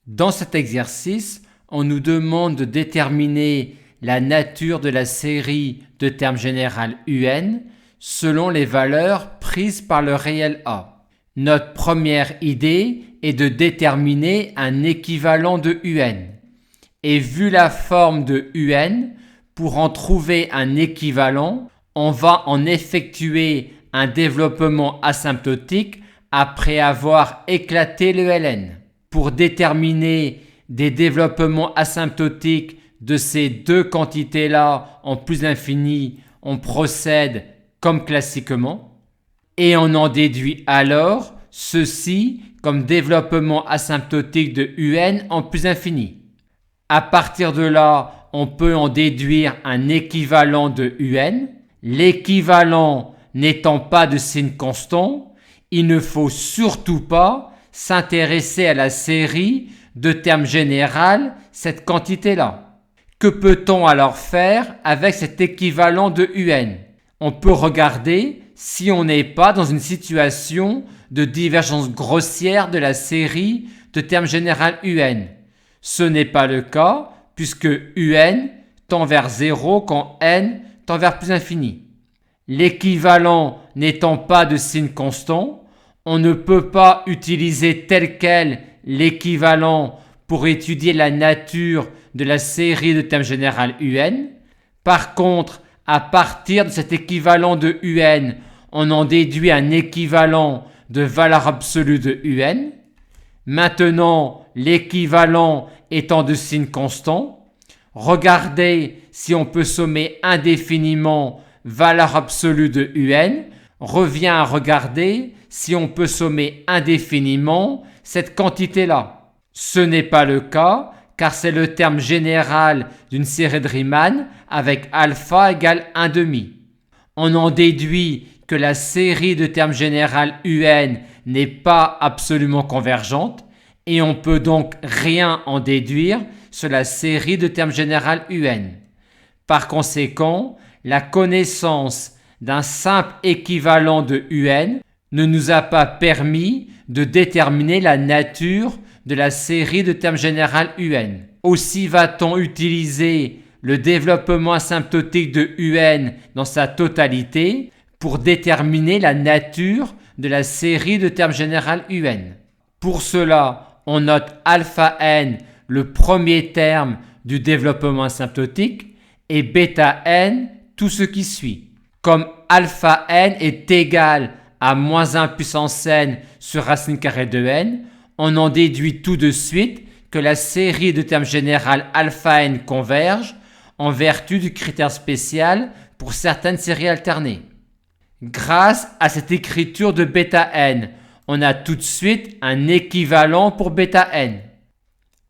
Dans cet exercice, on nous demande de déterminer la nature de la série de termes général UN selon les valeurs prises par le réel A. Notre première idée est de déterminer un équivalent de UN. Et vu la forme de UN, pour en trouver un équivalent, on va en effectuer un développement asymptotique après avoir éclaté le ln. Pour déterminer des développements asymptotiques de ces deux quantités-là en plus infini, on procède comme classiquement et on en déduit alors ceci comme développement asymptotique de UN en plus infini. À partir de là, on peut en déduire un équivalent de UN. L'équivalent n'étant pas de signe constant, il ne faut surtout pas s'intéresser à la série de termes général, cette quantité-là. Que peut-on alors faire avec cet équivalent de UN? On peut regarder si on n'est pas dans une situation de divergence grossière de la série de termes général UN. Ce n'est pas le cas puisque UN tend vers 0 quand n tend vers plus infini. L'équivalent n'étant pas de signe constant, on ne peut pas utiliser tel quel l'équivalent pour étudier la nature de la série de termes général UN. Par contre, à partir de cet équivalent de UN, on en déduit un équivalent de valeur absolue de UN. Maintenant, l'équivalent étant de signe constant, regardez si on peut sommer indéfiniment valeur absolue de UN, revient à regarder si on peut sommer indéfiniment cette quantité-là. Ce n'est pas le cas, car c'est le terme général d'une série de Riemann avec alpha égale 1/2. On en déduit que la série de termes général UN n'est pas absolument convergente et on peut donc rien en déduire sur la série de termes général UN. Par conséquent, la connaissance d'un simple équivalent de UN ne nous a pas permis de déterminer la nature de la série de termes général UN. Aussi va-t-on utiliser le développement asymptotique de UN dans sa totalité pour déterminer la nature de la série de termes général UN. Pour cela, on note alpha n, le premier terme du développement asymptotique, et bêta n, tout ce qui suit. Comme alpha n est égal à moins 1 puissance n sur racine carrée de n, on en déduit tout de suite que la série de termes général alpha n converge en vertu du critère spécial pour certaines séries alternées. Grâce à cette écriture de bêta n, on a tout de suite un équivalent pour bêta n,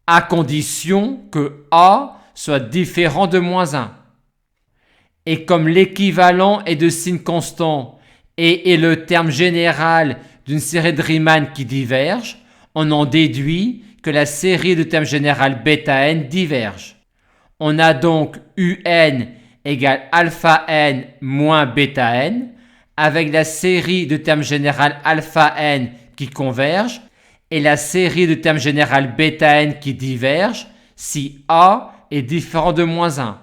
à condition que A soit différent de moins 1. Et comme l'équivalent est de signe constant et est le terme général d'une série de Riemann qui diverge, on en déduit que la série de termes général bêta n diverge. On a donc UN égale alpha n moins bêta n avec la série de termes général alpha n qui converge et la série de termes général bêta n qui diverge si A est différent de moins 1.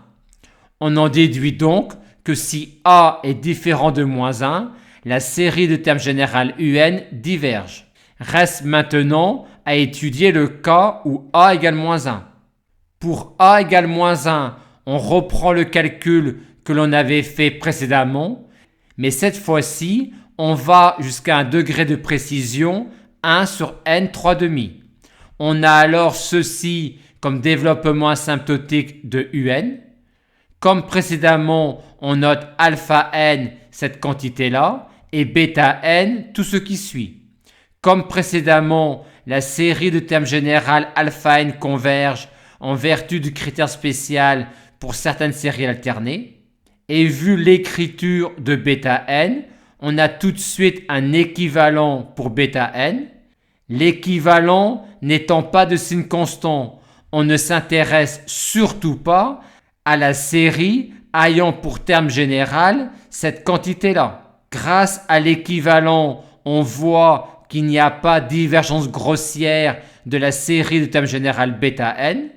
On en déduit donc que si A est différent de moins 1, la série de termes général UN diverge. Reste maintenant à étudier le cas où A égale moins 1. Pour A égale moins 1, on reprend le calcul que l'on avait fait précédemment, mais cette fois-ci, on va jusqu'à un degré de précision 1 sur n 3/2. On a alors ceci comme développement asymptotique de UN. Comme précédemment, on note alpha n, cette quantité-là, et bêta n, tout ce qui suit. Comme précédemment, la série de termes général alpha n converge en vertu du critère spécial pour certaines séries alternées. Et vu l'écriture de bêta n, on a tout de suite un équivalent pour bêta n. L'équivalent n'étant pas de signe constant, on ne s'intéresse surtout pas à la série ayant pour terme général cette quantité-là. Grâce à l'équivalent, on voit qu'il n'y a pas divergence grossière de la série de termes général bêta n,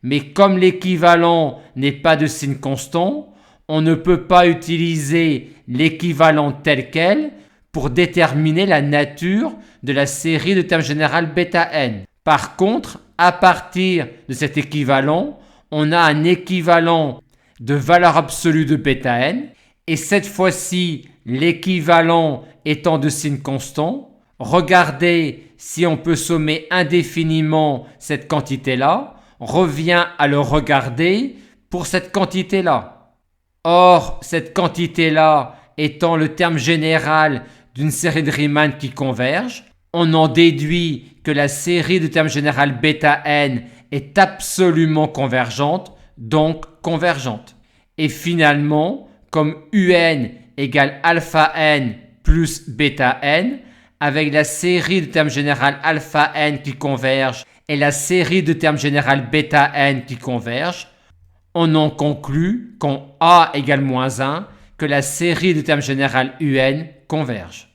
mais comme l'équivalent n'est pas de signe constant, on ne peut pas utiliser l'équivalent tel quel pour déterminer la nature de la série de termes général bêta n. Par contre, à partir de cet équivalent, on a un équivalent de valeur absolue de bêta n, et cette fois-ci, l'équivalent étant de signe constant. Regardez si on peut sommer indéfiniment cette quantité-là, revient à le regarder pour cette quantité-là. Or, cette quantité-là étant le terme général d'une série de Riemann qui converge, on en déduit que la série de termes général bêta n est absolument convergente, donc convergente. Et finalement, comme un égale alpha n plus bêta n, avec la série de termes général alpha n qui converge et la série de termes général bêta n qui converge, on en conclut, quand a égale moins 1, que la série de termes général un converge.